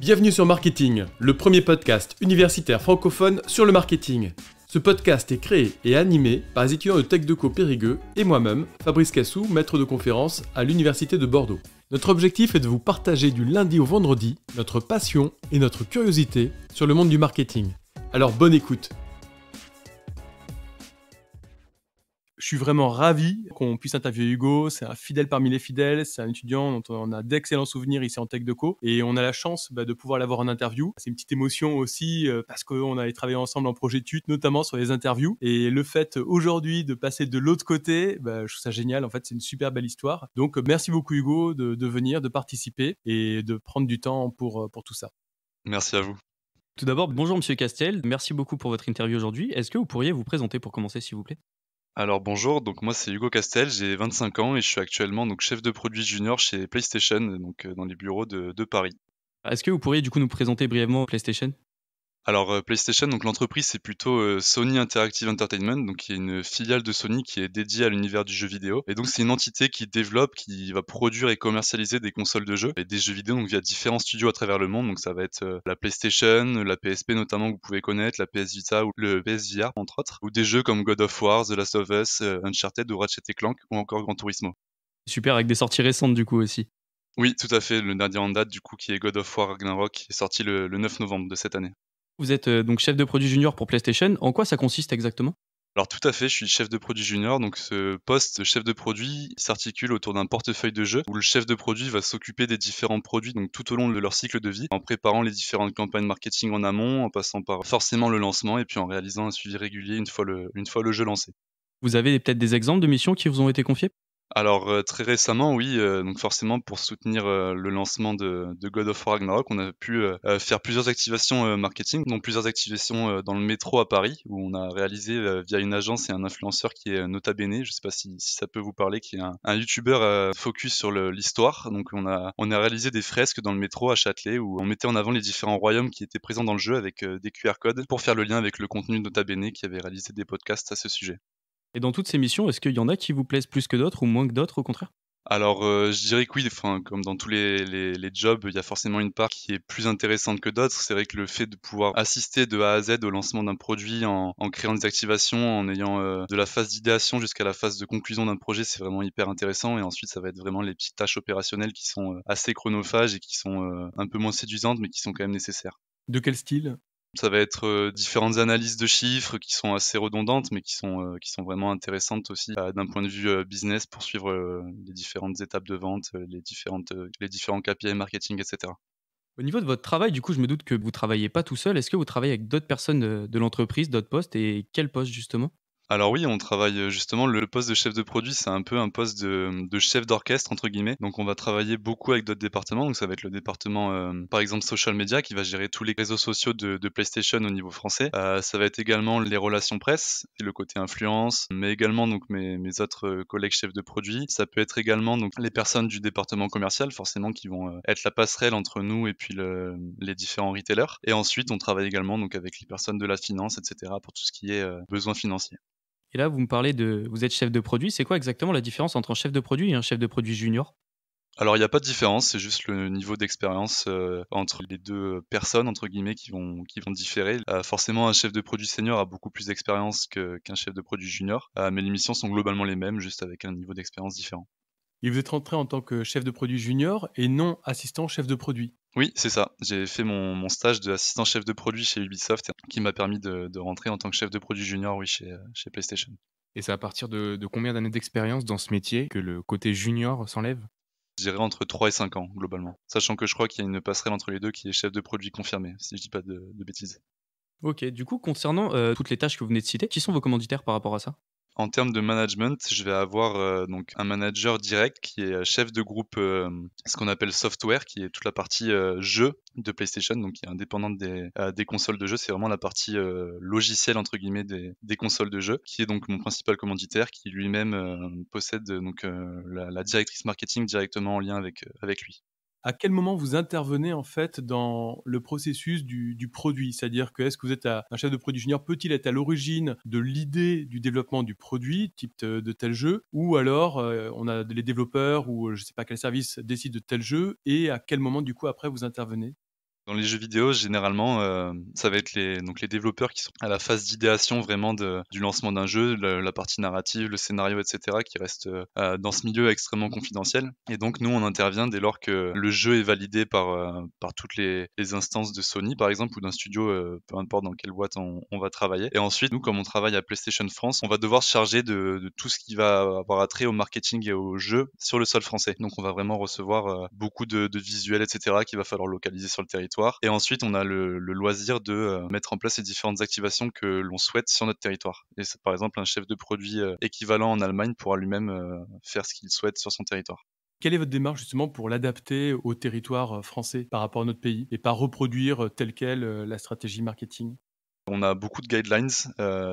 Bienvenue sur Marketing, le premier podcast universitaire francophone sur le marketing. Ce podcast est créé et animé par les étudiants de TechDeco Périgueux et moi-même, Fabrice Cassou, maître de conférence à l'Université de Bordeaux. Notre objectif est de vous partager du lundi au vendredi notre passion et notre curiosité sur le monde du marketing. Alors bonne écoute. Je suis vraiment ravi qu'on puisse interviewer Hugo. C'est un fidèle parmi les fidèles. C'est un étudiant dont on a d'excellents souvenirs ici en TechDeco. Et on a la chance de pouvoir l'avoir en interview. C'est une petite émotion aussi parce qu'on a travaillé ensemble en projet d'études, notamment sur les interviews. Et le fait aujourd'hui de passer de l'autre côté, je trouve ça génial. En fait, c'est une super belle histoire. Donc, merci beaucoup Hugo de venir, de participer et de prendre du temps pour tout ça. Merci à vous. Tout d'abord, bonjour Monsieur Castel. Merci beaucoup pour votre interview aujourd'hui. Est-ce que vous pourriez vous présenter pour commencer, s'il vous plaît ? Alors bonjour, donc moi c'est Hugo Castel, j'ai 25 ans et je suis actuellement donc chef de produit junior chez PlayStation, donc dans les bureaux de Paris. Est-ce que vous pourriez du coup nous présenter brièvement PlayStation ? Alors PlayStation, donc l'entreprise c'est plutôt Sony Interactive Entertainment, donc qui est une filiale de Sony qui est dédiée à l'univers du jeu vidéo. Et donc c'est une entité qui développe, qui va produire et commercialiser des consoles de jeux et des jeux vidéo donc via différents studios à travers le monde. Donc ça va être la PlayStation, la PSP notamment que vous pouvez connaître, la PS Vita ou le PSVR entre autres, ou des jeux comme God of War, The Last of Us, Uncharted ou Ratchet & Clank ou encore Gran Turismo. Super, avec des sorties récentes du coup aussi. Oui, tout à fait, le dernier en date du coup qui est God of War Ragnarok qui est sorti le 9 novembre de cette année. Vous êtes donc chef de produit junior pour PlayStation. En quoi ça consiste exactement ? Alors tout à fait, je suis chef de produit junior, donc ce poste chef de produit s'articule autour d'un portefeuille de jeux où le chef de produit va s'occuper des différents produits donc tout au long de leur cycle de vie, en préparant les différentes campagnes marketing en amont, en passant par forcément le lancement et puis en réalisant un suivi régulier une fois le jeu lancé. Vous avez peut-être des exemples de missions qui vous ont été confiées ? Alors très récemment, oui, donc forcément pour soutenir le lancement de God of War Ragnarok, on a pu faire plusieurs activations marketing, dont plusieurs activations dans le métro à Paris, où on a réalisé via une agence et un influenceur qui est Nota Bene, je ne sais pas si ça peut vous parler, qui est un youtubeur focus sur l'histoire. Donc on a réalisé des fresques dans le métro à Châtelet, où on mettait en avant les différents royaumes qui étaient présents dans le jeu avec des QR codes pour faire le lien avec le contenu de Nota Bene qui avait réalisé des podcasts à ce sujet. Et dans toutes ces missions, est-ce qu'il y en a qui vous plaisent plus que d'autres ou moins que d'autres au contraire ? Alors, je dirais que oui, enfin, comme dans tous les jobs, il y a forcément une part qui est plus intéressante que d'autres. C'est vrai que le fait de pouvoir assister de A à Z au lancement d'un produit en créant des activations, en ayant, de la phase d'idéation jusqu'à la phase de conclusion d'un projet, c'est vraiment hyper intéressant et ensuite ça va être vraiment les petites tâches opérationnelles qui sont, assez chronophages et qui sont, un peu moins séduisantes, mais qui sont quand même nécessaires. De quel style ? Ça va être, différentes analyses de chiffres qui sont assez redondantes, mais qui sont vraiment intéressantes aussi, d'un point de vue, business pour suivre, les différentes étapes de vente, les différents KPI marketing et cetera. Au niveau de votre travail, du coup, je me doute que vous travaillez pas tout seul. Est-ce que vous travaillez avec d'autres personnes de l'entreprise, d'autres postes et quel poste justement ? Alors oui, on travaille, justement le poste de chef de produit, c'est un peu un poste de «chef d'orchestre» entre guillemets. Donc on va travailler beaucoup avec d'autres départements, donc ça va être le département, par exemple social media qui va gérer tous les réseaux sociaux de PlayStation au niveau français. Ça va être également les relations presse et le côté influence, mais également donc mes autres, collègues chefs de produit. Ça peut être également donc les personnes du département commercial forcément qui vont, être la passerelle entre nous et puis les différents retailers. Et ensuite on travaille également donc avec les personnes de la finance et cetera pour tout ce qui est, besoins financiers. Et là, vous me parlez vous êtes chef de produit. C'est quoi exactement la différence entre un chef de produit et un chef de produit junior ? Alors il y a pas de différence, c'est juste le niveau d'expérience, entre les 2 personnes entre guillemets qui vont différer. Forcément un chef de produit senior a beaucoup plus d'expérience qu'un chef de produit junior, mais les missions sont globalement les mêmes, juste avec un niveau d'expérience différent. Et vous êtes rentré en tant que chef de produit junior et non assistant chef de produit. Oui, c'est ça. J'ai fait mon stage d'assistant chef de produit chez Ubisoft qui m'a permis de rentrer en tant que chef de produit junior, oui, chez PlayStation. Et c'est à partir de combien d'années d'expérience dans ce métier que le côté junior s'enlève ? Je dirais entre 3 et 5 ans globalement, sachant que je crois qu'il y a une passerelle entre les 2 qui est chef de produit confirmé, si je dis pas de bêtises. Ok, du coup, concernant toutes les tâches que vous venez de citer, qui sont vos commanditaires par rapport à ça ? En termes de management, je vais avoir, donc un manager direct qui est, chef de groupe, ce qu'on appelle software, qui est toute la partie, jeux de PlayStation, donc qui est indépendante des consoles de jeux. C'est vraiment la partie, «logicielle» entre guillemets des consoles de jeux, qui est donc mon principal commanditaire, qui lui-même, possède, donc, la directrice marketing directement en lien avec lui. À quel moment vous intervenez en fait dans le processus du produit? C'est-à-dire que est-ce que vous êtes un chef de produit junior, peut-il être à l'origine de l'idée du développement du produit, type de tel jeu, ou alors on a les développeurs ou je ne sais pas quel service décide de tel jeu, et à quel moment du coup après vous intervenez? Dans les jeux vidéo, généralement, ça va être les développeurs qui sont à la phase d'idéation vraiment du lancement d'un jeu, la partie narrative, le scénario, et cetera, qui reste, dans ce milieu extrêmement confidentiel et donc nous, on intervient dès lors que le jeu est validé par toutes les instances de Sony, par exemple, ou d'un studio, peu importe dans quelle boîte on va travailler et ensuite, nous, comme on travaille à PlayStation France, on va devoir se charger de tout ce qui va avoir attrait au marketing et au jeu sur le sol français. Donc on va vraiment recevoir, beaucoup de visuels, et cetera, qu'il va falloir localiser sur le territoire et ensuite, on a le loisir de mettre en place les différentes activations que l'on souhaite sur notre territoire. Et c'est, par exemple, un chef de produit équivalent en Allemagne pourra lui-même faire ce qu'il souhaite sur son territoire. Quelle est votre démarche justement pour l'adapter au territoire français par rapport à notre pays et pas reproduire telle quelle la stratégie marketing? On a beaucoup de guidelines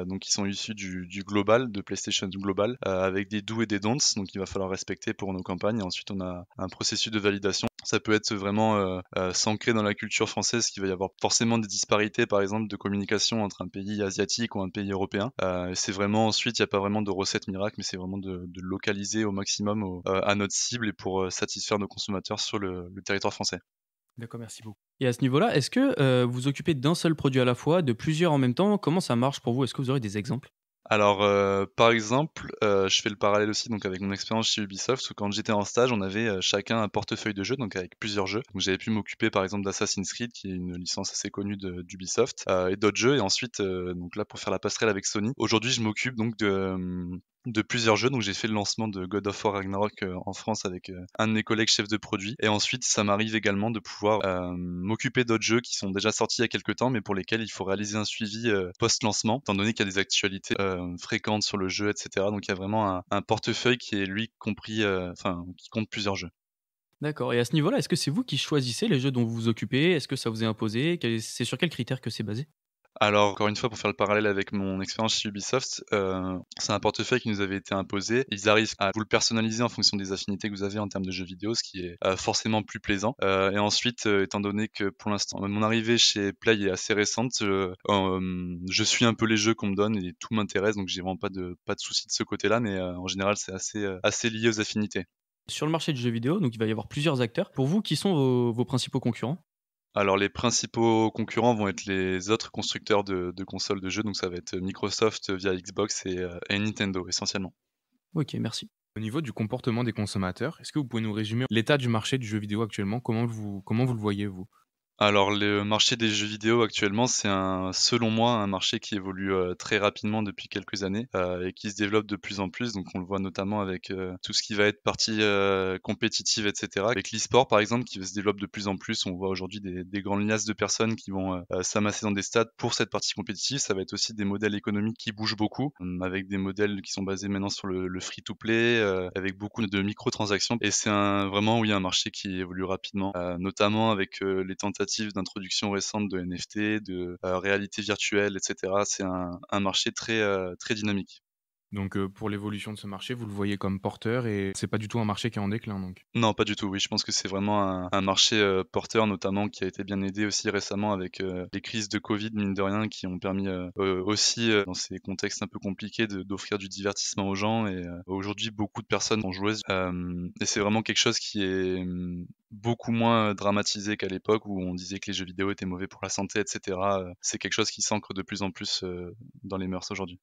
donc qui sont issus du global, de PlayStation Global, avec des do's et des don'ts, donc il va falloir respecter pour nos campagnes. Et ensuite, on a un processus de validation. Ça peut être vraiment s'ancrer dans la culture française, qu'il va y avoir forcément des disparités, par exemple, de communication entre un pays asiatique ou un pays européen. Et c'est vraiment ensuite, il n'y a pas vraiment de recette miracle, mais c'est vraiment de localiser au maximum à notre cible et pour satisfaire nos consommateurs sur le territoire français. D'accord, merci beaucoup. Et à ce niveau-là, est-ce que vous vous occupez d'un seul produit à la fois, de plusieurs en même temps? Comment ça marche pour vous? Est-ce que vous aurez des exemples? Alors, par exemple, je fais le parallèle aussi donc avec mon expérience chez Ubisoft où quand j'étais en stage, on avait, chacun un portefeuille de jeux, donc avec plusieurs jeux. Donc j'avais pu m'occuper par exemple d'Assassin's Creed qui est une licence assez connue d'Ubisoft, et d'autres jeux et ensuite, donc là pour faire la passerelle avec Sony. Aujourd'hui, je m'occupe donc de plusieurs jeux, donc j'ai fait le lancement de God of War Ragnarok, en France avec, un de mes collègues chefs de produit et ensuite ça m'arrive également de pouvoir, m'occuper d'autres jeux qui sont déjà sortis il y a quelque temps, mais pour lesquels il faut réaliser un suivi, post-lancement, étant donné qu'il y a des actualités, fréquentes sur le jeu et cetera. Donc il y a vraiment un portefeuille qui est lui compris, enfin qui compte plusieurs jeux. D'accord, et à ce niveau-là, est-ce que c'est vous qui choisissez les jeux dont vous vous occupez? Est-ce que ça vous est imposé? C'est sur quels critères que c'est basé? Alors, encore une fois, pour faire le parallèle avec mon expérience chez Ubisoft, c'est un portefeuille qui nous avait été imposé. Ils arrivent à vous le personnaliser en fonction des affinités que vous avez en termes de jeux vidéo, ce qui est forcément plus plaisant. Et ensuite, étant donné que pour l'instant, mon arrivée chez Play est assez récente, je suis un peu les jeux qu'on me donne et tout m'intéresse, donc j'ai vraiment pas de souci de ce côté-là, mais en général, c'est assez lié aux affinités. Sur le marché du jeu vidéo, donc il va y avoir plusieurs acteurs. Pour vous, qui sont vos principaux concurrents? Alors les principaux concurrents vont être les autres constructeurs de consoles de jeux, donc ça va être Microsoft via Xbox et Nintendo essentiellement. OK, merci. Au niveau du comportement des consommateurs, est-ce que vous pouvez nous résumer l'état du marché du jeu vidéo actuellement? Comment vous le voyez, vous? Alors le marché des jeux vidéo actuellement, c'est selon moi, un marché qui évolue, très rapidement depuis quelques années, et qui se développe de plus en plus. Donc on le voit notamment avec, tout ce qui va être partie, compétitive et cetera. Avec l'e-sport par exemple qui se développe de plus en plus, on voit aujourd'hui des grandes liasses de personnes qui vont, s'amasser dans des stades pour cette partie compétitive. Ça va être aussi des modèles économiques qui bougent beaucoup, avec des modèles qui sont basés maintenant sur le free to play, avec beaucoup de microtransactions et c'est vraiment oui un marché qui évolue rapidement, notamment avec, les tentatives d'introduction récente de NFT, de réalité virtuelle, et cetera. C'est un marché très dynamique. Donc, pour l'évolution de ce marché, vous le voyez comme porteur et c'est pas du tout un marché qui est en déclin, donc? Non, pas du tout, oui, je pense que c'est vraiment un marché, porteur notamment qui a été bien aidé aussi récemment avec, les crises de Covid mine de rien qui ont permis, aussi, dans ces contextes un peu compliqués d'offrir du divertissement aux gens et aujourd'hui beaucoup de personnes sont joueuses, et c'est vraiment quelque chose qui est, beaucoup moins dramatisé qu'à l'époque où on disait que les jeux vidéo étaient mauvais pour la santé et cetera, c'est quelque chose qui s'ancre de plus en plus, dans les mœurs aujourd'hui.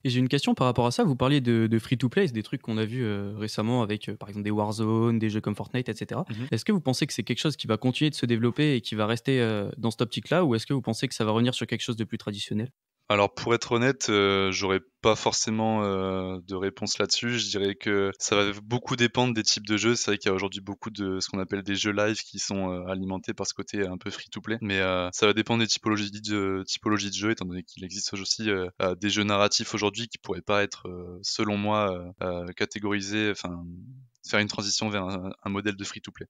Et j'ai une question par rapport à ça. Vous parliez de free to play, c'est des trucs qu'on a vus récemment avec par exemple des Warzone, des jeux comme Fortnite, etc. Mmh. Est-ce que vous pensez que c'est quelque chose qui va continuer de se développer et qui va rester dans cette optique-là, ou est-ce que vous pensez que ça va revenir sur quelque chose de plus traditionnel? Alors pour être honnête, j'aurais pas forcément, de réponse là-dessus. Je dirais que ça va beaucoup dépendre des types de jeux. C'est vrai qu'il y a aujourd'hui beaucoup de ce qu'on appelle des jeux live qui sont, alimentés par ce côté un peu free to play. Mais, ça va dépendre des typologies de jeux étant donné qu'il existe aussi, des jeux narratifs aujourd'hui qui pourraient pas être, selon moi, catégorisés, enfin, faire une transition vers un modèle de free to play.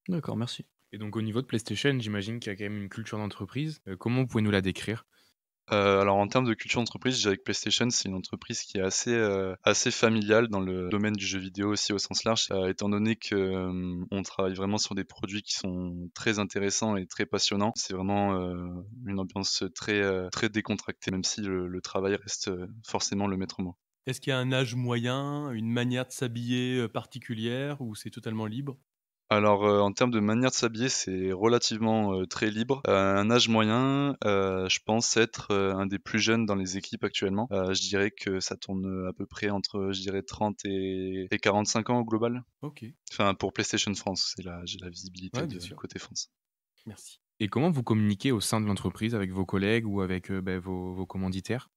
D'accord, merci. Et donc au niveau de PlayStation, j'imagine qu'il y a quand même une culture d'entreprise. Comment vous pouvez nous la décrire? Alors en termes de culture d'entreprise, je dirais que PlayStation, c'est une entreprise qui est assez familiale dans le domaine du jeu vidéo aussi au sens large, étant donné que, on travaille vraiment sur des produits qui sont très intéressants et très passionnants. C'est vraiment, une ambiance très décontractée, même si le travail reste, forcément le maître mot. Est-ce qu'il y a un âge moyen, une manière de s'habiller particulière ou c'est totalement libre? Alors, en termes de manière de s'habiller, c'est relativement, très libre. Un âge moyen, je pense être, un des plus jeunes dans les équipes actuellement. Je dirais que ça tourne, à peu près entre, je dirais 30 et 45 ans au global. Ok, Enfin, pour PlayStation France, j'ai la visibilité ouais, bien de sûr. côté France. Merci. Et comment vous communiquez au sein de l'entreprise avec vos collègues ou avec vos commanditaires?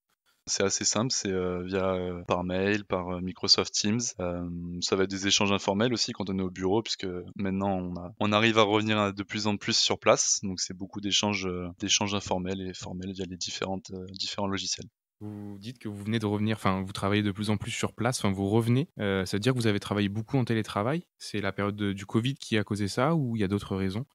C'est assez simple, c'est, via, par mail, par, Microsoft Teams. Ça va être des échanges informels aussi quand on est au bureau puisque maintenant on arrive à revenir de plus en plus sur place, donc c'est beaucoup d'échanges informels et formels via les différents logiciels. Vous dites que vous venez de revenir, enfin, vous travaillez de plus en plus sur place, enfin, vous revenez. Ça veut dire que vous avez travaillé beaucoup en télétravail? C'est la période du Covid qui a causé ça ou il y a d'autres raisons?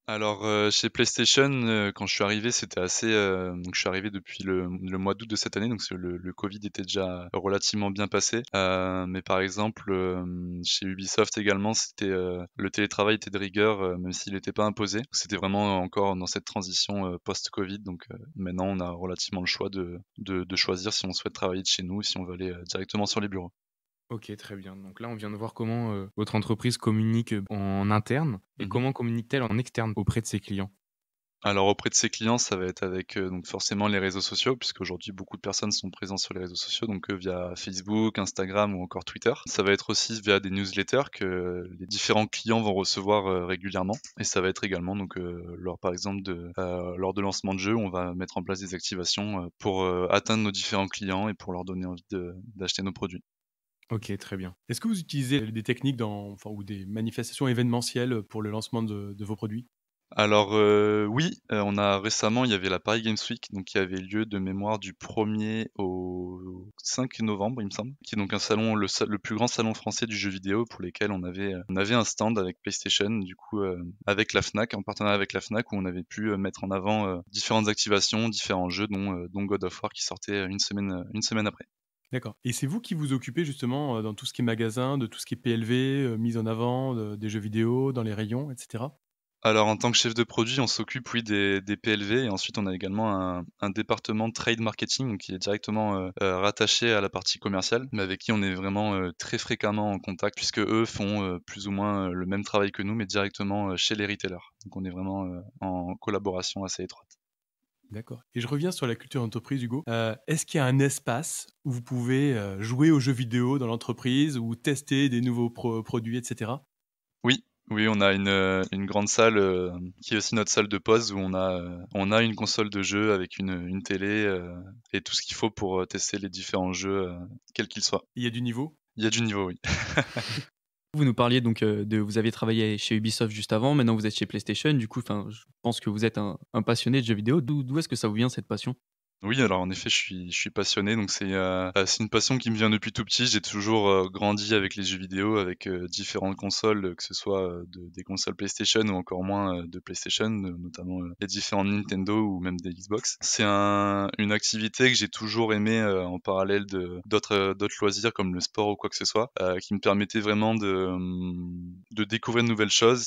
Alors, chez PlayStation, quand je suis arrivé, c'était assez, donc je suis arrivé depuis le mois d'août de cette année, donc le covid était déjà relativement bien passé. Mais par exemple, chez Ubisoft également, le télétravail était de rigueur, même s'il n'était pas imposé. C'était vraiment encore dans cette transition, post-Covid, donc maintenant on a relativement le choix de choisir si on souhaite travailler de chez nous ou si on veut aller, directement sur les bureaux. OK, très bien. Donc là, on vient de voir comment, votre entreprise communique, en interne et Mmh. comment communique-t-elle en externe auprès de ses clients? Alors auprès de ses clients, ça va être avec, donc forcément les réseaux sociaux, puisqu'aujourd'hui beaucoup de personnes sont présentes sur les réseaux sociaux, donc via Facebook, Instagram ou encore Twitter. Ça va être aussi via des newsletters que les différents clients vont recevoir, régulièrement et ça va être également donc, lors par exemple lors de lancement de jeux, on va mettre en place des activations, pour, atteindre nos différents clients et pour leur donner envie d'acheter nos produits. OK, très bien. Est-ce que vous utilisez des techniques ou des manifestations événementielles pour le lancement de vos produits? Alors, oui, on a récemment, il y avait la Paris Games Week, donc qui avait lieu de mémoire du 1er au 5 novembre, il me semble, qui est donc un salon, le plus grand salon français du jeu vidéo pour lesquels on avait un stand avec PlayStation, du coup, avec la Fnac, en partenariat avec la Fnac, où on avait pu, mettre en avant, différentes activations, différents jeux dont God of War qui sortait, une semaine après. D'accord, et c'est vous qui vous occupez justement, dans tout ce qui est magasin, de tout ce qui est PLV, mise en avant, des jeux vidéo, dans les rayons et cetera? Alors en tant que chef de produit, on s'occupe, oui, des PLV et ensuite on a également un département trade marketing donc qui est directement, rattaché à la partie commerciale, mais avec qui on est vraiment, très fréquemment en contact puisque eux font, plus ou moins, le même travail que nous, mais directement, chez les retailers. Donc on est vraiment, en collaboration assez étroite. D'accord, et je reviens sur la culture d'entreprise, Hugo. Est-ce qu'il y a un espace où vous pouvez, jouer aux jeux vidéo dans l'entreprise ou tester des nouveaux produits et cetera? Oui, oui, on a une grande salle, qui est aussi notre salle de pause où on a une console de jeu avec une télé, et tout ce qu'il faut pour, tester les différents jeux, quels qu'ils soient. Il y a du niveau? Il y a du niveau, oui. Vous nous parliez donc, vous avez travaillé chez Ubisoft juste avant, maintenant vous êtes chez PlayStation. Du coup, enfin, je pense que vous êtes un passionné de jeux vidéo. D'où est-ce que ça vous vient cette passion? Oui, alors en effet, je suis passionné, donc c'est une passion qui me vient depuis tout petit. J'ai toujours, grandi avec les jeux vidéo, avec, différentes consoles, que ce soit, des consoles PlayStation ou encore moins, de PlayStation, notamment, les différentes Nintendo ou même des Xbox. C'est une activité que j'ai toujours aimée, en parallèle d'autres loisirs comme le sport ou quoi que ce soit, qui me permettait vraiment de découvrir de nouvelles choses.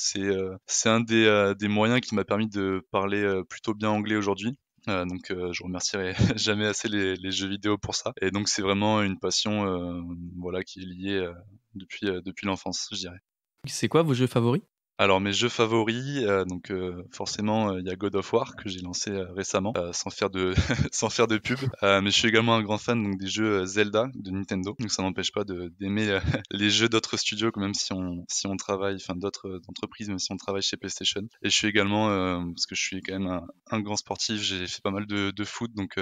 C'est un des moyens qui m'a permis de parler, plutôt bien anglais aujourd'hui. Donc je remercierai jamais assez les jeux vidéo pour ça et donc c'est vraiment une passion, voilà qui est liée, depuis l'enfance, je dirais. C'est quoi vos jeux favoris? Alors mes jeux favoris, donc forcément, il y a God of War que j'ai lancé, récemment, sans faire de sans faire de pub, mais je suis également un grand fan donc des jeux, Zelda de Nintendo, donc ça n'empêche pas d'aimer, les jeux d'autres studios que même si on travaille enfin d'autres, entreprises, même si on travaille chez PlayStation et je suis également, parce que je suis quand même un grand sportif, j'ai fait pas mal de foot donc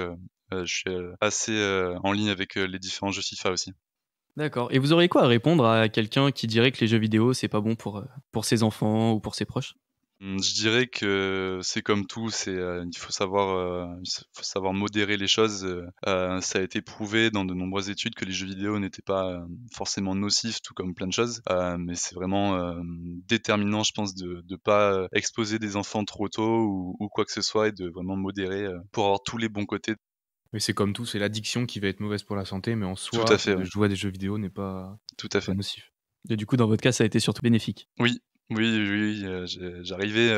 je suis, assez, en ligne avec, les différents jeux FIFA aussi. D'accord, et vous auriez quoi à répondre à quelqu'un qui dirait que les jeux vidéo, c'est pas bon pour ses enfants ou pour ses proches? Je dirais que c'est comme tout, il faut savoir modérer les choses, ça a été prouvé dans de nombreuses études que les jeux vidéo n'étaient pas, forcément nocifs, tout comme plein de choses, mais c'est vraiment, déterminant, je pense, de pas, exposer des enfants trop tôt ou quoi que ce soit et de vraiment modérer, pour avoir tous les bons côtés. Oui, c'est comme tout, c'est l'addiction qui va être mauvaise pour la santé, mais en Tout à soi, fait, de ouais, jouer à des jeux vidéo n'est tout à pas fait. nocif. Et du coup, dans votre cas, ça a été surtout bénéfique. Oui, oui, oui, oui, j'arrivais,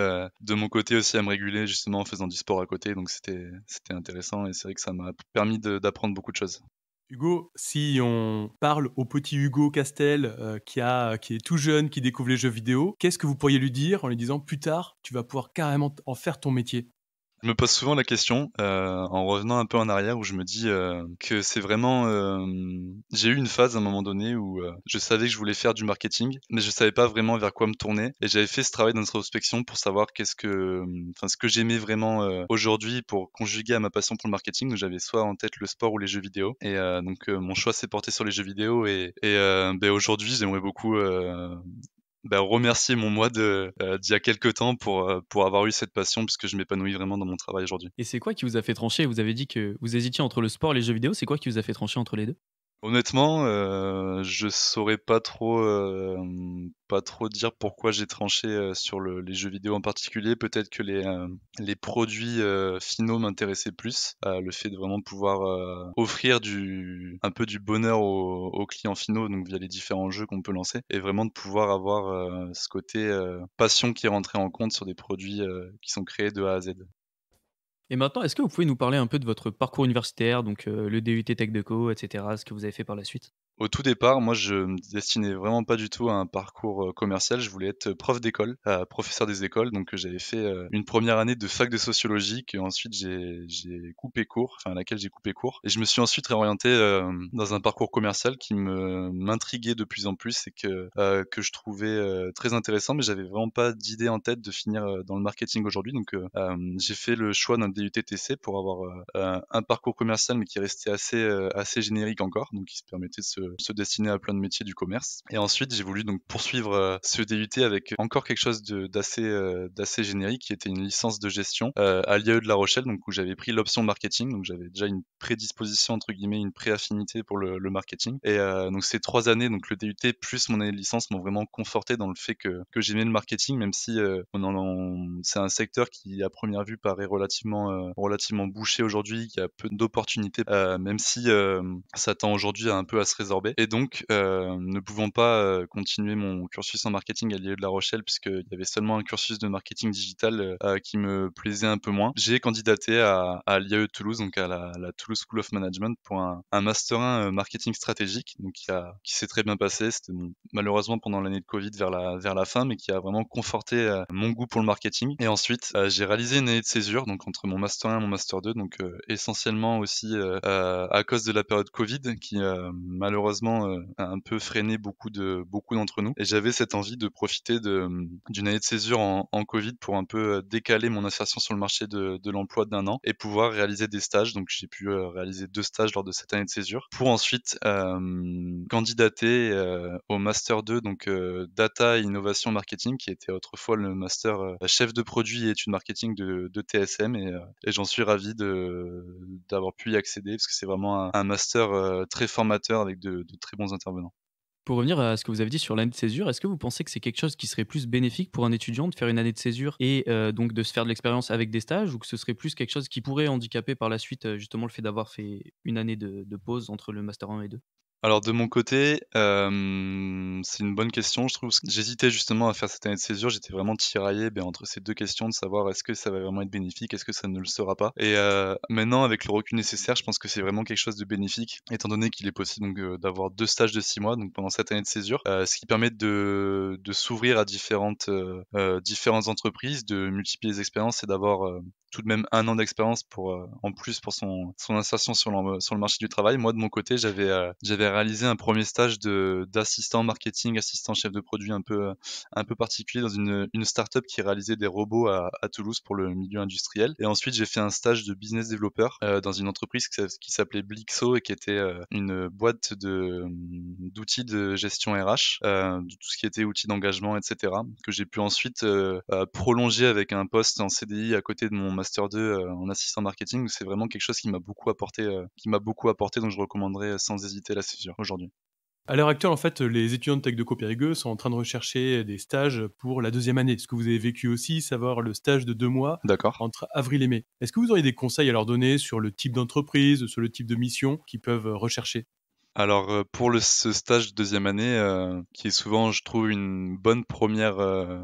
de mon côté aussi à me réguler justement en faisant du sport à côté, donc c'était intéressant et c'est vrai que ça m'a permis d'apprendre beaucoup de choses. Hugo, si on parle au petit Hugo Castel qui est tout jeune, qui découvre les jeux vidéo, qu'est-ce que vous pourriez lui dire en lui disant plus tard, tu vas pouvoir carrément en faire ton métier? Je me pose souvent la question, en revenant un peu en arrière où je me dis, que c'est vraiment, j'ai eu une phase à un moment donné où, je savais que je voulais faire du marketing, mais je savais pas vraiment vers quoi me tourner et j'avais fait ce travail d'introspection pour savoir ce que j'aimais vraiment, aujourd'hui pour conjuguer à ma passion pour le marketing. Donc j'avais soit en tête le sport ou les jeux vidéo et mon choix s'est porté sur les jeux vidéo aujourd'hui j'aimerais beaucoup, remercier mon moi d'il y a quelque temps pour avoir eu cette passion puisque je m'épanouis vraiment dans mon travail aujourd'hui. Et c'est quoi qui vous a fait trancher? Vous avez dit que vous hésitiez entre le sport et les jeux vidéo. C'est quoi qui vous a fait trancher entre les 2? Honnêtement, je saurais pas trop dire pourquoi j'ai tranché, sur les jeux vidéo en particulier. Peut-être que les produits, finaux m'intéressaient plus. Le fait de vraiment pouvoir, offrir un peu du bonheur aux clients finaux, donc via les différents jeux qu'on peut lancer et vraiment de pouvoir avoir, ce côté, passion qui est rentré en compte sur des produits, qui sont créés de A à Z. Et maintenant, est-ce que vous pouvez nous parler un peu de votre parcours universitaire, donc le DUT Tech Deco, et cetera, ce que vous avez fait par la suite? Au tout départ, moi, je me destinais vraiment pas du tout à un parcours, commercial. Je voulais être prof d'école, professeur des écoles. Donc, j'avais fait, une première année de fac de sociologie qu'ensuite j'ai coupé court, enfin à laquelle j'ai coupé court et je me suis ensuite réorienté, dans un parcours commercial qui m'intriguait de plus en plus et que je trouvais, très intéressant, mais j'avais vraiment pas d'idée en tête de finir, dans le marketing aujourd'hui. Donc, j'ai fait le choix d'un DUT-TC pour avoir, un parcours commercial mais qui restait assez générique encore, donc qui se permettait de se destiner à plein de métiers du commerce. Et ensuite, j'ai voulu donc poursuivre ce DUT avec encore quelque chose d'assez générique, qui était une licence de gestion à l'IAE de La Rochelle, donc où j'avais pris l'option marketing, donc j'avais déjà une prédisposition entre guillemets, une préaffinité pour le marketing. Et donc ces 3 années, donc le DUT plus mon année de licence m'ont vraiment conforté dans le fait que j'aimais le marketing, même si c'est un secteur qui à première vue paraît relativement bouché aujourd'hui, qui a peu d'opportunités, même si ça tend aujourd'hui un peu à se résorber. Et donc, ne pouvant pas continuer mon cursus en marketing à l'IAE de La Rochelle, puisqu'il y avait seulement un cursus de marketing digital qui me plaisait un peu moins, j'ai candidaté à l'IAE de Toulouse, donc à la Toulouse School of Management, pour un Master 1 marketing stratégique, donc qui s'est très bien passé. C'était malheureusement pendant l'année de Covid vers la fin, mais qui a vraiment conforté mon goût pour le marketing. Et ensuite, j'ai réalisé une année de césure, donc entre mon Master 1 et mon Master 2, donc essentiellement aussi à cause de la période Covid qui malheureusement a un peu freiné beaucoup d'entre nous. Et j'avais cette envie de profiter d'une année de césure en Covid pour un peu décaler mon insertion sur le marché de l'emploi d'un an et pouvoir réaliser des stages. Donc j'ai pu réaliser 2 stages lors de cette année de césure pour ensuite candidater au Master 2, donc Data et Innovation Marketing, qui était autrefois le Master chef de produit et études marketing de TSM. Et j'en suis ravi d'avoir pu y accéder parce que c'est vraiment un master très formateur avec de très bons intervenants. Pour revenir à ce que vous avez dit sur l'année de césure, est-ce que vous pensez que c'est quelque chose qui serait plus bénéfique pour un étudiant de faire une année de césure et donc de se faire de l'expérience avec des stages, ou que ce serait plus quelque chose qui pourrait handicaper par la suite, justement le fait d'avoir fait une année de pause entre le master 1 et 2? Alors de mon côté, c'est une bonne question, je trouve. J'hésitais justement à faire cette année de césure, j'étais vraiment tiraillé, entre ces 2 questions de savoir est-ce que ça va vraiment être bénéfique, est-ce que ça ne le sera pas? Et maintenant avec le recul nécessaire, je pense que c'est vraiment quelque chose de bénéfique, étant donné qu'il est possible donc d'avoir 2 stages de 6 mois, donc pendant cette année de césure, ce qui permet de s'ouvrir à différentes entreprises, de multiplier les expériences et d'avoir, tout de même 1 an d'expérience pour, en plus pour son insertion sur le marché du travail. Moi de mon côté, j'avais réalisé un premier stage d'assistant marketing, assistant chef de produit un peu particulier dans une start-up qui réalisait des robots à Toulouse pour le milieu industriel. Et ensuite, j'ai fait un stage de business developer dans une entreprise qui s'appelait Blixo et qui était une boîte d'outils de gestion RH, de tout ce qui était outils d'engagement, etc., que j'ai pu ensuite prolonger avec un poste en CDI à côté de mon master 2 en assistant marketing. C'est vraiment quelque chose qui m'a beaucoup apporté, donc je recommanderais sans hésiter la césure aujourd'hui. À l'heure actuelle, en fait, les étudiants de Tech de Périgueux sont en train de rechercher des stages pour la deuxième année. Ce que vous avez vécu aussi, savoir le stage de 2 mois D'accord. entre avril et mai. Est-ce que vous auriez des conseils à leur donner sur le type d'entreprise, sur le type de mission qu'ils peuvent rechercher? Alors, pour ce stage de deuxième année, qui est souvent, je trouve, une bonne première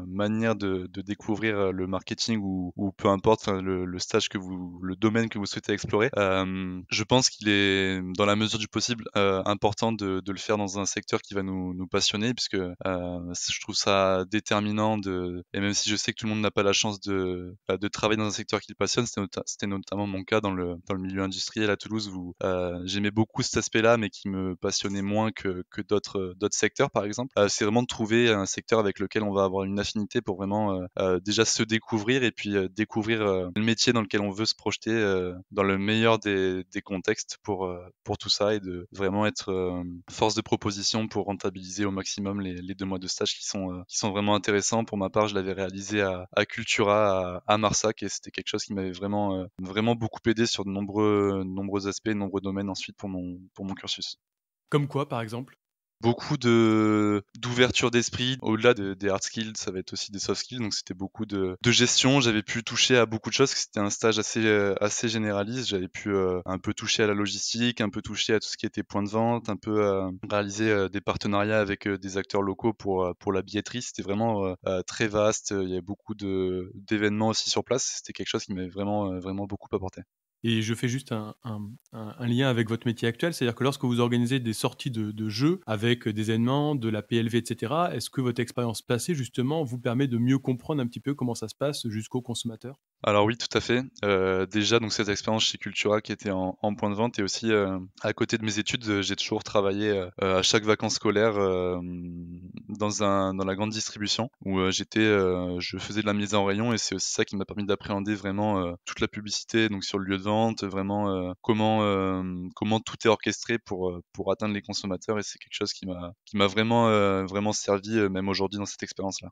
manière de découvrir, le marketing ou peu importe, enfin, le stage le domaine que vous souhaitez explorer, je pense qu'il est, dans la mesure du possible, important de le faire dans un secteur qui va nous passionner puisque, je trouve ça déterminant et même si je sais que tout le monde n'a pas la chance de travailler dans un secteur qui le passionne, c'était notamment mon cas dans le milieu industriel à Toulouse où, j'aimais beaucoup cet aspect-là, mais qui me passionnait moins que d'autres secteurs, par exemple. C'est vraiment de trouver un secteur avec lequel on va avoir une affinité pour vraiment déjà se découvrir et puis découvrir le métier dans lequel on veut se projeter dans le meilleur des contextes pour tout ça et de vraiment être force de proposition pour rentabiliser au maximum les 2 mois de stage qui sont vraiment intéressants. Pour ma part, je l'avais réalisé à Cultura à Marsac et c'était quelque chose qui m'avait vraiment beaucoup aidé sur de nombreux aspects, de nombreux domaines ensuite pour mon cursus. Comme quoi, par exemple? Beaucoup d'ouverture d'esprit, au-delà des hard skills, ça va être aussi des soft skills, donc c'était beaucoup de gestion. J'avais pu toucher à beaucoup de choses, c'était un stage assez généraliste. J'avais pu, un peu toucher à la logistique, un peu toucher à tout ce qui était point de vente, un peu, réaliser, des partenariats avec, des acteurs locaux pour la billetterie. C'était vraiment, très vaste, il y avait beaucoup d'événements aussi sur place. C'était quelque chose qui m'avait vraiment beaucoup apporté. Et je fais juste un lien avec votre métier actuel, c'est-à-dire que lorsque vous organisez des sorties de jeux avec des événements, de la PLV, et cetera, est-ce que votre expérience passée, justement, vous permet de mieux comprendre un petit peu comment ça se passe jusqu'au consommateur? Alors oui, tout à fait. Déjà donc cette expérience chez Cultura qui était en point de vente et aussi, à côté de mes études, j'ai toujours travaillé, à chaque vacances scolaires, dans la grande distribution où, je faisais de la mise en rayon et c'est aussi ça qui m'a permis d'appréhender vraiment, toute la publicité donc sur le lieu de vente, vraiment, comment tout est orchestré pour atteindre les consommateurs et c'est quelque chose qui m'a vraiment servi, même aujourd'hui dans cette expérience-là.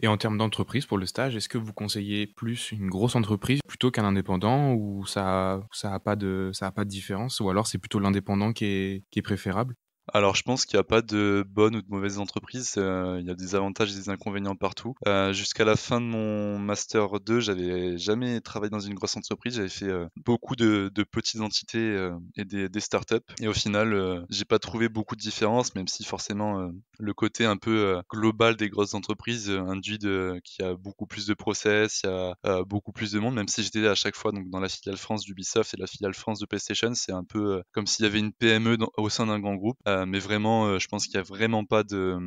Et en termes d'entreprise pour le stage, est-ce que vous conseillez plus une grosse entreprise plutôt qu'un indépendant ou ça a pas de différence? Ou alors c'est plutôt l'indépendant qui est préférable? Alors, je pense qu'il y a pas de bonnes ou de mauvaises entreprises, il y a des avantages et des inconvénients partout. Jusqu'à la fin de mon master 2, j'avais jamais travaillé dans une grosse entreprise. J'avais fait, beaucoup de petites entités, et des startups et au final, j'ai pas trouvé beaucoup de différence, même si forcément, le côté un peu, global des grosses entreprises, induit qu'il y a beaucoup plus de process, il y a, beaucoup plus de monde, même si j'étais à chaque fois donc dans la filiale France d'Ubisoft et la filiale France de PlayStation. C'est un peu, comme s'il y avait une PME au sein d'un grand groupe. Mais vraiment, je pense qu'il y a vraiment pas de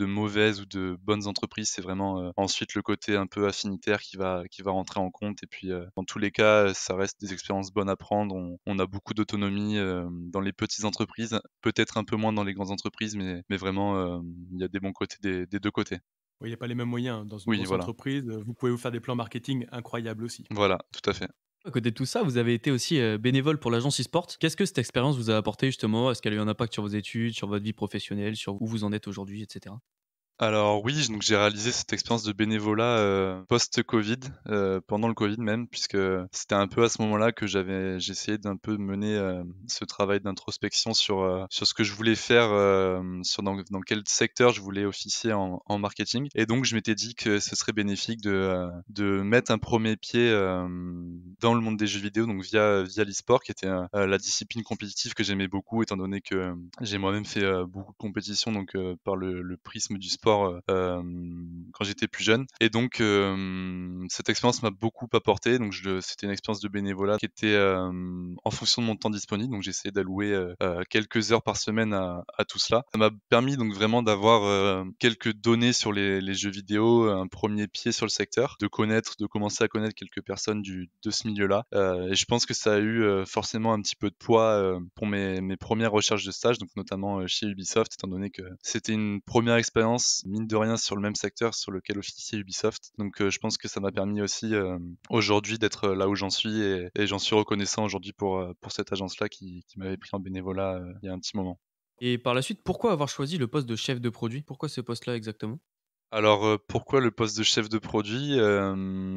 mauvaises ou de bonnes entreprises. C'est vraiment, ensuite le côté un peu affinitaire qui va rentrer en compte et puis, dans tous les cas, ça reste des expériences bonnes à prendre. On a beaucoup d'autonomie, dans les petites entreprises, peut-être un peu moins dans les grandes entreprises, mais vraiment, il y a des bons côtés des 2 côtés. Oui, il y a pas les mêmes moyens, hein. Dans une Oui, grosse voilà. entreprise, vous pouvez vous faire des plans marketing incroyables aussi. Voilà, tout à fait. À côté de tout ça, vous avez été aussi, bénévole pour l'agence e-sport. Qu'est-ce que cette expérience vous a apporté justement? Est-ce qu'elle a eu un impact sur vos études, sur votre vie professionnelle, sur où vous en êtes aujourd'hui et cetera? Alors oui, donc j'ai réalisé cette expérience de bénévolat, post-Covid, pendant le Covid même, puisque c'était un peu à ce moment-là que j'ai essayé d'un peu mener, ce travail d'introspection sur ce que je voulais faire, sur dans quel secteur je voulais officier en marketing et donc je m'étais dit que ce serait bénéfique de mettre un premier pied, dans le monde des jeux vidéo, donc via l'e-sport qui était, la discipline compétitive que j'aimais beaucoup étant donné que, j'ai moi-même fait, beaucoup de compétitions donc, par le prisme du sport, quand j'étais plus jeune et donc, cette expérience m'a beaucoup apporté donc c'était une expérience de bénévolat qui était, en fonction de mon temps disponible donc j'essayais d'allouer, quelques heures par semaine à tout cela. Ça m'a permis donc vraiment d'avoir, quelques données sur les jeux vidéo, un premier pied sur le secteur, de commencer à connaître quelques personnes de ce milieu-là, et je pense que ça a eu, forcément un petit peu de poids, pour mes premières recherches de stage donc notamment, chez Ubisoft étant donné que c'était une première expérience mine de rien sur le même secteur sur lequel officiait Ubisoft. Donc je pense que ça m'a permis aussi aujourd'hui d'être là où j'en suis et j'en suis reconnaissant aujourd'hui pour cette agence-là qui m'avait pris en bénévolat il y a un petit moment. Et par la suite, pourquoi avoir choisi le poste de chef de produit? Pourquoi ce poste-là exactement? Alors, pourquoi le poste de chef de produit?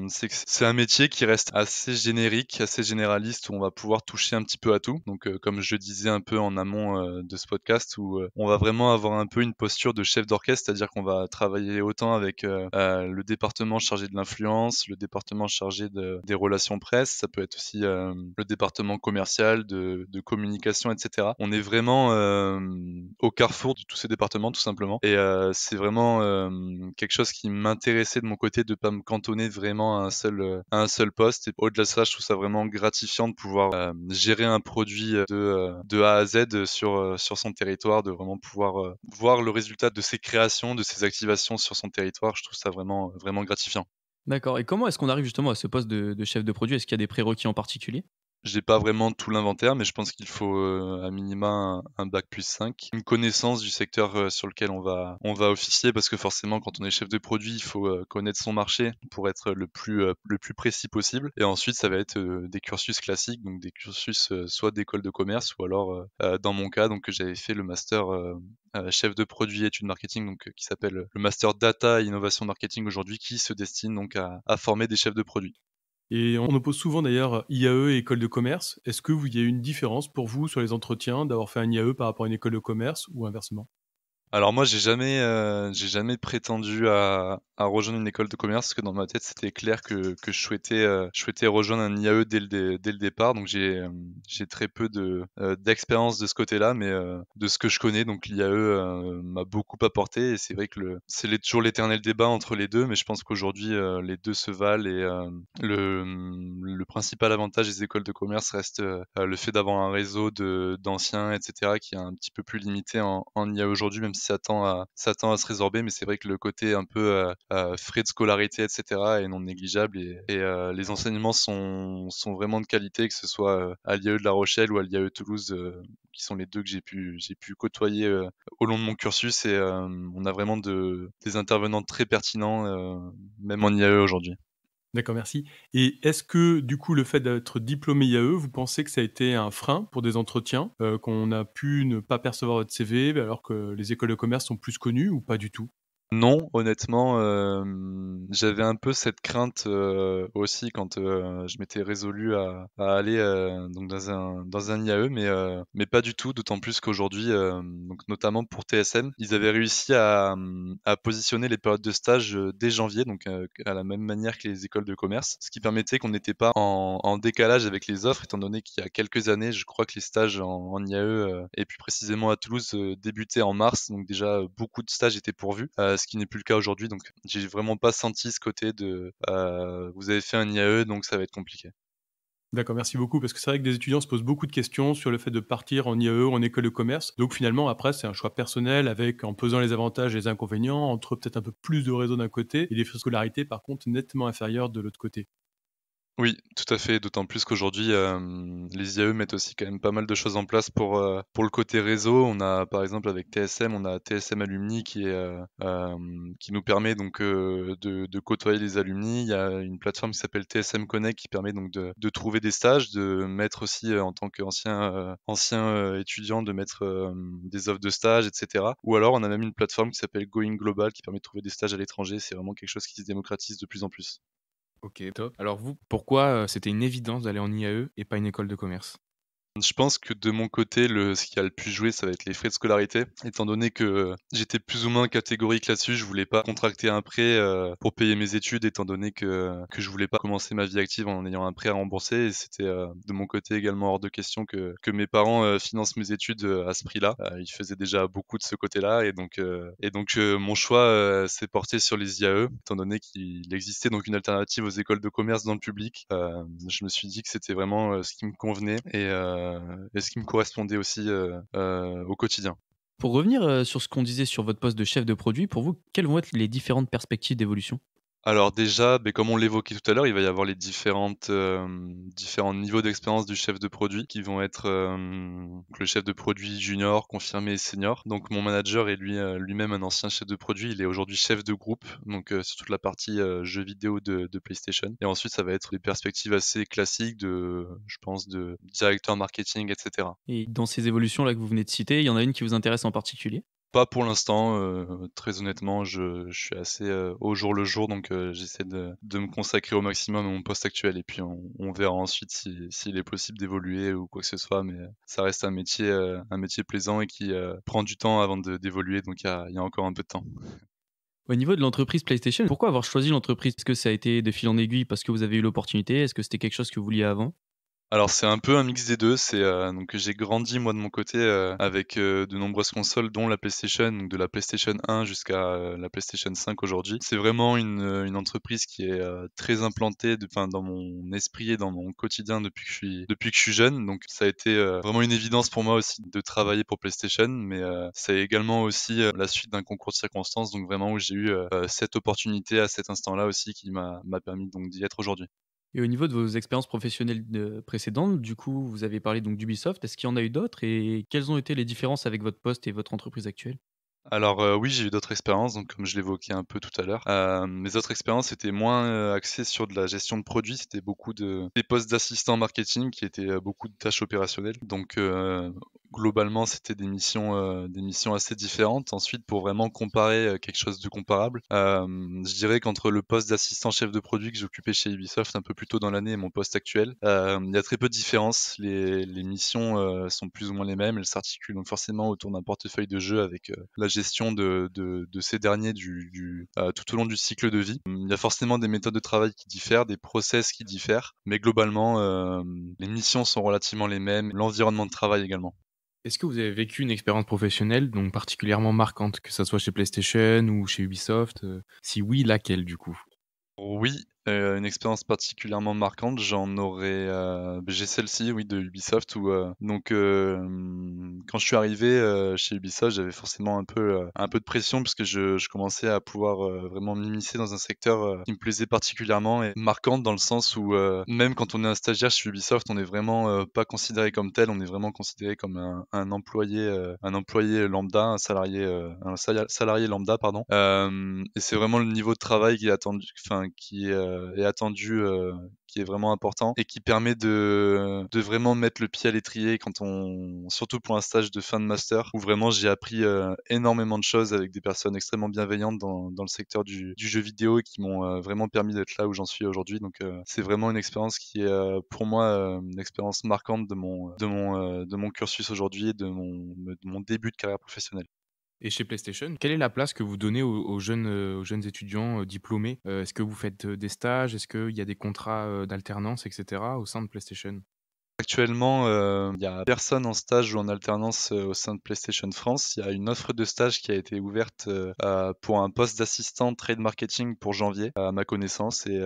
C'est que c'est un métier qui reste assez générique, assez généraliste, où on va pouvoir toucher un petit peu à tout. Donc, comme je le disais un peu en amont, de ce podcast, où, on va vraiment avoir un peu une posture de chef d'orchestre, c'est-à-dire qu'on va travailler autant avec, le département chargé de l'influence, le département chargé des relations presse, ça peut être aussi, le département commercial, de communication, et cetera. On est vraiment, au carrefour de tous ces départements, tout simplement, et c'est vraiment, quelque chose qui m'intéressait de mon côté, de pas me cantonner vraiment à un seul poste. Et au-delà de ça, je trouve ça vraiment gratifiant de pouvoir, gérer un produit, de A à Z sur son territoire, de vraiment pouvoir, voir le résultat de ses créations, de ses activations sur son territoire. Je trouve ça vraiment, vraiment gratifiant. D'accord, et comment est-ce qu'on arrive justement à ce poste de chef de produit? Est-ce qu'il y a des prérequis en particulier? J'ai pas vraiment tout l'inventaire, mais je pense qu'il faut, à minima un bac+5, une connaissance du secteur, sur lequel on va officier, parce que forcément quand on est chef de produit, il faut, connaître son marché pour être le plus précis possible, et ensuite ça va être, des cursus classiques, donc des cursus, soit d'école de commerce, ou alors, dans mon cas, donc j'avais fait le master, chef de produit études marketing, donc qui s'appelle, le master data et innovation marketing aujourd'hui, qui se destine donc à former des chefs de produit. Et on oppose souvent d'ailleurs IAE et école de commerce. Est-ce que vous il y a eu une différence pour vous sur les entretiens d'avoir fait un IAE par rapport à une école de commerce ou inversement? Alors moi, j'ai jamais prétendu à rejoindre une école de commerce, parce que dans ma tête, c'était clair que je souhaitais rejoindre un IAE dès le départ. Donc j'ai très peu d'expérience de ce côté-là, mais de ce que je connais, donc l'IAE, m'a beaucoup apporté, et c'est vrai que toujours l'éternel débat entre les 2, mais je pense qu'aujourd'hui, les 2 se valent, et le principal avantage des écoles de commerce reste, le fait d'avoir un réseau d'anciens, et cetera, qui est un petit peu plus limité en IA aujourd'hui, même si ça tend à se résorber. Mais c'est vrai que le côté un peu, frais de scolarité, et cetera, est non négligeable, et les enseignements sont vraiment de qualité, que ce soit, à l'IAE de La Rochelle ou à l'IAE Toulouse, qui sont les 2 que j'ai pu côtoyer, au long de mon cursus, et on a vraiment des intervenants très pertinents, même en IAE aujourd'hui. D'accord, merci. Et est-ce que, du coup, le fait d'être diplômé IAE, vous pensez que ça a été un frein pour des entretiens, qu'on a pu ne pas percevoir votre CV alors que les écoles de commerce sont plus connues ou pas du tout? Non, honnêtement, j'avais un peu cette crainte, aussi, quand, je m'étais résolu à aller, donc dans un IAE, mais pas du tout. D'autant plus qu'aujourd'hui, donc notamment pour TSM, ils avaient réussi à positionner les périodes de stage, dès janvier, donc à la même manière que les écoles de commerce. Ce qui permettait qu'on n'était pas en décalage avec les offres, étant donné qu'il y a quelques années, je crois que les stages en IAE, et plus précisément à Toulouse, débutaient en mars. Donc déjà, beaucoup de stages étaient pourvus, ce qui n'est plus le cas aujourd'hui. Donc j'ai vraiment pas senti ce côté de, vous avez fait un IAE, donc ça va être compliqué. D'accord, merci beaucoup, parce que c'est vrai que des étudiants se posent beaucoup de questions sur le fait de partir en IAE ou en école de commerce. Donc finalement, après, c'est un choix personnel avec, en pesant les avantages et les inconvénients, entre peut-être un peu plus de réseau d'un côté et des frais de scolarité, par contre, nettement inférieurs de l'autre côté. Oui, tout à fait, d'autant plus qu'aujourd'hui, les IAE mettent aussi quand même pas mal de choses en place pour le côté réseau. On a, par exemple, avec TSM, on a TSM Alumni qui nous permet donc, de côtoyer les alumni. Il y a une plateforme qui s'appelle TSM Connect, qui permet donc de trouver des stages, de mettre aussi, en tant ancien, étudiant, de mettre, des offres de stage, et cetera. Ou alors on a même une plateforme qui s'appelle Going Global, qui permet de trouver des stages à l'étranger. C'est vraiment quelque chose qui se démocratise de plus en plus. OK, top. Alors vous, pourquoi, c'était une évidence d'aller en IAE et pas une école de commerce? Je pense que de mon côté, ce qui a le plus joué, ça va être les frais de scolarité. Étant donné que j'étais plus ou moins catégorique là-dessus, je voulais pas contracter un prêt, pour payer mes études, étant donné que je voulais pas commencer ma vie active en ayant un prêt à rembourser, et c'était, de mon côté également hors de question que mes parents, financent mes études, à ce prix-là. Ils faisaient déjà beaucoup de ce côté-là, et donc mon choix, s'est porté sur les IAE, étant donné qu'il existait donc une alternative aux écoles de commerce dans le public. Je me suis dit que c'était vraiment, ce qui me convenait, et ce qui me correspondait aussi, au quotidien. Pour revenir, sur ce qu'on disait sur votre poste de chef de produit, pour vous, quelles vont être les différentes perspectives d'évolution? Alors déjà, comme on l'évoquait tout à l'heure, il va y avoir les différents niveaux d'expérience du chef de produit, qui vont être, donc le chef de produit junior, confirmé et senior. Donc mon manager est lui-même un ancien chef de produit. Il est aujourd'hui chef de groupe, donc sur toute la partie, jeux vidéo de PlayStation. Et ensuite, ça va être des perspectives assez classiques, je pense, de directeur marketing, et cetera. Et dans ces évolutions-là que vous venez de citer, il y en a une qui vous intéresse en particulier? Pas pour l'instant, très honnêtement, je suis assez, au jour le jour, donc j'essaie de me consacrer au maximum à mon poste actuel et puis on verra ensuite s'il est possible d'évoluer ou quoi que ce soit, mais ça reste un métier plaisant et qui, prend du temps avant d'évoluer, donc il y a encore un peu de temps. Au niveau de l'entreprise PlayStation, pourquoi avoir choisi l'entreprise? Est-ce que ça a été de fil en aiguille parce que vous avez eu l'opportunité? Est-ce que c'était quelque chose que vous vouliez avant? Alors c'est un peu un mix des 2. Donc j'ai grandi moi de mon côté, avec, de nombreuses consoles dont la PlayStation, donc de la PlayStation 1 jusqu'à, la PlayStation 5 aujourd'hui. C'est vraiment une entreprise qui est, très implantée dans mon esprit et dans mon quotidien depuis que je suis jeune. Donc ça a été, vraiment une évidence pour moi aussi de travailler pour PlayStation, mais, c'est également aussi, la suite d'un concours de circonstances, donc vraiment où j'ai eu, cette opportunité à cet instant-là aussi qui m'a permis donc d'y être aujourd'hui. Et au niveau de vos expériences professionnelles précédentes, du coup, vous avez parlé donc d'Ubisoft. Est-ce qu'il y en a eu d'autres et quelles ont été les différences avec votre poste et votre entreprise actuelle? Alors, oui, j'ai eu d'autres expériences, donc comme je l'évoquais un peu tout à l'heure. Mes autres expériences étaient moins, axées sur de la gestion de produits, c'était beaucoup des postes d'assistant marketing qui étaient, beaucoup de tâches opérationnelles. Donc, globalement, c'était des missions assez différentes. Ensuite, pour vraiment comparer, quelque chose de comparable, je dirais qu'entre le poste d'assistant chef de produit que j'occupais chez Ubisoft un peu plus tôt dans l'année et mon poste actuel, il y a très peu de différences. Les missions, sont plus ou moins les mêmes. Elles s'articulent donc forcément autour d'un portefeuille de jeux avec, la gestion de ces derniers tout au long du cycle de vie. Il y a forcément des méthodes de travail qui diffèrent, des process qui diffèrent, mais globalement, les missions sont relativement les mêmes, l'environnement de travail également. Est-ce que vous avez vécu une expérience professionnelle donc particulièrement marquante, que ça soit chez PlayStation ou chez Ubisoft? Si oui, laquelle du coup? Oui, une expérience particulièrement marquante, j'ai celle-ci, oui, de Ubisoft où, quand je suis arrivé, chez Ubisoft, j'avais forcément un peu de pression puisque je commençais à pouvoir, vraiment m'immiscer dans un secteur, qui me plaisait particulièrement et marquante dans le sens où, même quand on est un stagiaire chez Ubisoft, on est vraiment, pas considéré comme tel, on est vraiment considéré comme un employé lambda, un salarié lambda, pardon. Et c'est vraiment le niveau de travail qui est attendu, qui est vraiment important et qui permet de vraiment mettre le pied à l'étrier surtout pour un stage de fin de master où vraiment j'ai appris, énormément de choses avec des personnes extrêmement bienveillantes dans le secteur du jeu vidéo et qui m'ont, vraiment permis d'être là où j'en suis aujourd'hui. Donc, c'est vraiment une expérience qui est, pour moi, une expérience marquante de mon cursus aujourd'hui et de mon début de carrière professionnelle. Et chez PlayStation, quelle est la place que vous donnez aux jeunes étudiants, diplômés? Est-ce que vous faites, des stages? Est-ce qu'il y a des contrats, d'alternance et cetera au sein de PlayStation? Actuellement, il y a personne en stage ou en alternance, au sein de PlayStation France. Il y a une offre de stage qui a été ouverte, pour un poste d'assistant trade marketing pour janvier, à ma connaissance et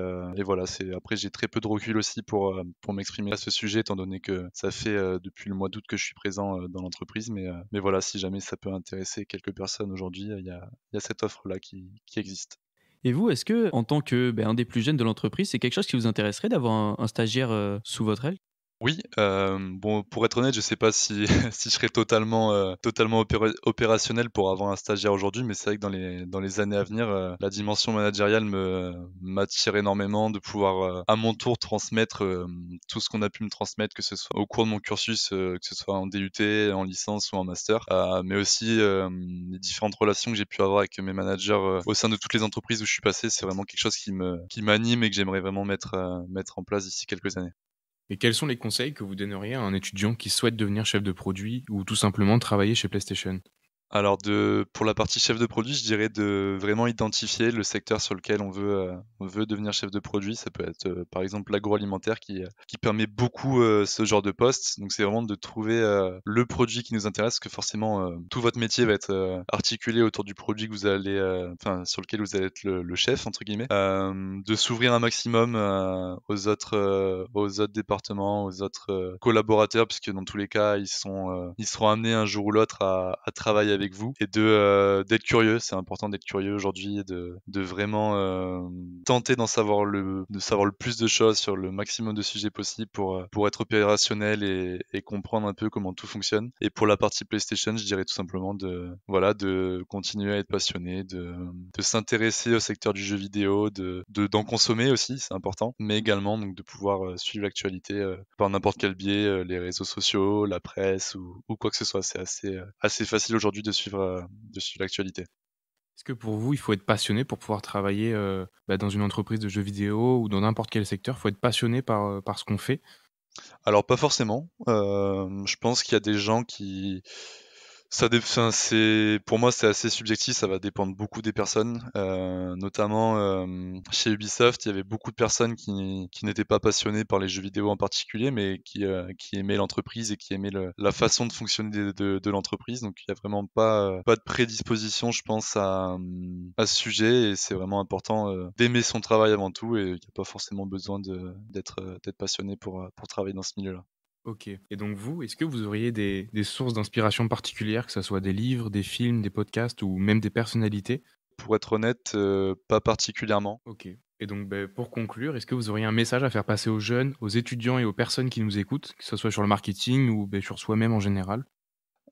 voilà, après j'ai très peu de recul aussi pour m'exprimer à ce sujet étant donné que ça fait, depuis le mois d'août que je suis présent, dans l'entreprise mais voilà, si jamais ça peut intéresser quelques personnes aujourd'hui, il y a cette offre-là qui existe. Et vous, est-ce que, en tant que, un des plus jeunes de l'entreprise, c'est quelque chose qui vous intéresserait d'avoir un stagiaire, sous votre aile? Oui, bon, pour être honnête, je sais pas si si je serais totalement opérationnel pour avoir un stagiaire aujourd'hui, mais c'est vrai que dans les années à venir, la dimension managériale m'attire énormément de pouvoir, à mon tour transmettre, tout ce qu'on a pu me transmettre, que ce soit au cours de mon cursus, que ce soit en DUT, en licence ou en master, mais aussi, les différentes relations que j'ai pu avoir avec mes managers, au sein de toutes les entreprises où je suis passé. C'est vraiment quelque chose qui m'anime et que j'aimerais vraiment mettre en place d'ici quelques années. Et quels sont les conseils que vous donneriez à un étudiant qui souhaite devenir chef de produit ou tout simplement travailler chez PlayStation? Alors pour la partie chef de produit, je dirais de vraiment identifier le secteur sur lequel on veut devenir chef de produit. Ça peut être, par exemple, l'agroalimentaire qui permet beaucoup, ce genre de poste. Donc c'est vraiment de trouver, le produit qui nous intéresse, parce que forcément, tout votre métier va être, articulé autour du produit que vous allez, sur lequel vous allez être le «chef» entre guillemets. De s'ouvrir un maximum, aux autres départements, aux autres, collaborateurs, puisque dans tous les cas, ils seront amenés un jour ou l'autre à travailler avec vous et d'être curieux. C'est important d'être curieux aujourd'hui et de vraiment, tenter de savoir le plus de choses sur le maximum de sujets possibles pour être opérationnel et comprendre un peu comment tout fonctionne. Et pour la partie PlayStation, je dirais tout simplement de continuer à être passionné, de s'intéresser au secteur du jeu vidéo, d'en consommer aussi, c'est important, mais également donc de pouvoir, suivre l'actualité, par n'importe quel biais, les réseaux sociaux, la presse ou quoi que ce soit. C'est assez facile aujourd'hui de suivre l'actualité. Est-ce que pour vous, il faut être passionné pour pouvoir travailler dans une entreprise de jeux vidéo ou dans n'importe quel secteur? Il faut être passionné par ce qu'on fait? Alors pas forcément, je pense qu'il y a des gens qui enfin, pour moi, c'est assez subjectif, ça va dépendre beaucoup des personnes, notamment, chez Ubisoft, il y avait beaucoup de personnes qui n'étaient pas passionnées par les jeux vidéo en particulier, mais qui aimaient l'entreprise et qui aimaient la façon de fonctionner de l'entreprise. Donc il y a vraiment pas de prédisposition, je pense, à ce sujet, et c'est vraiment important, d'aimer son travail avant tout, et il y a pas forcément besoin d'être passionné pour travailler dans ce milieu-là. OK, et donc vous, est-ce que vous auriez des sources d'inspiration particulières, que ça soit des livres, des films, des podcasts ou même des personnalités? Pour être honnête, pas particulièrement. OK, et donc pour conclure, est-ce que vous auriez un message à faire passer aux jeunes, aux étudiants et aux personnes qui nous écoutent, que ce soit sur le marketing ou sur soi-même en général?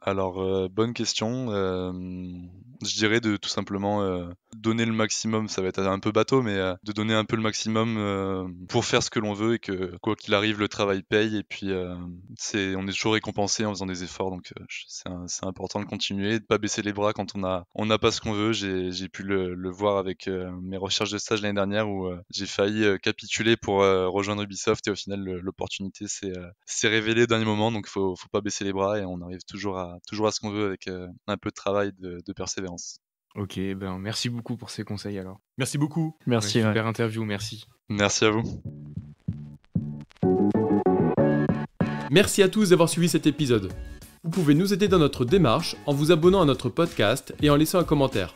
Alors, bonne question, je dirais de tout simplement, donner le maximum. Ça va être un peu bateau, mais, de donner un peu le maximum, pour faire ce que l'on veut, et que quoi qu'il arrive, le travail paye, et puis, on est toujours récompensé en faisant des efforts, donc, c'est important de continuer, de pas baisser les bras quand on n'a pas ce qu'on veut. J'ai pu le voir avec, mes recherches de stage l'année dernière, où, j'ai failli, capituler pour, rejoindre Ubisoft, et au final l'opportunité s'est révélée au dernier moment, donc faut pas baisser les bras, et on arrive toujours à ce qu'on veut avec, un peu de travail, de persévérance. OK, merci beaucoup pour ces conseils alors. Merci beaucoup. Merci, Ouais, ouais. super interview, merci. Merci à vous. Merci à tous d'avoir suivi cet épisode. Vous pouvez nous aider dans notre démarche en vous abonnant à notre podcast et en laissant un commentaire.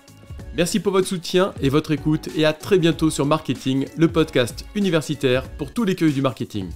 Merci pour votre soutien et votre écoute, et à très bientôt sur Marketing, le podcast universitaire pour tous les curieux du marketing.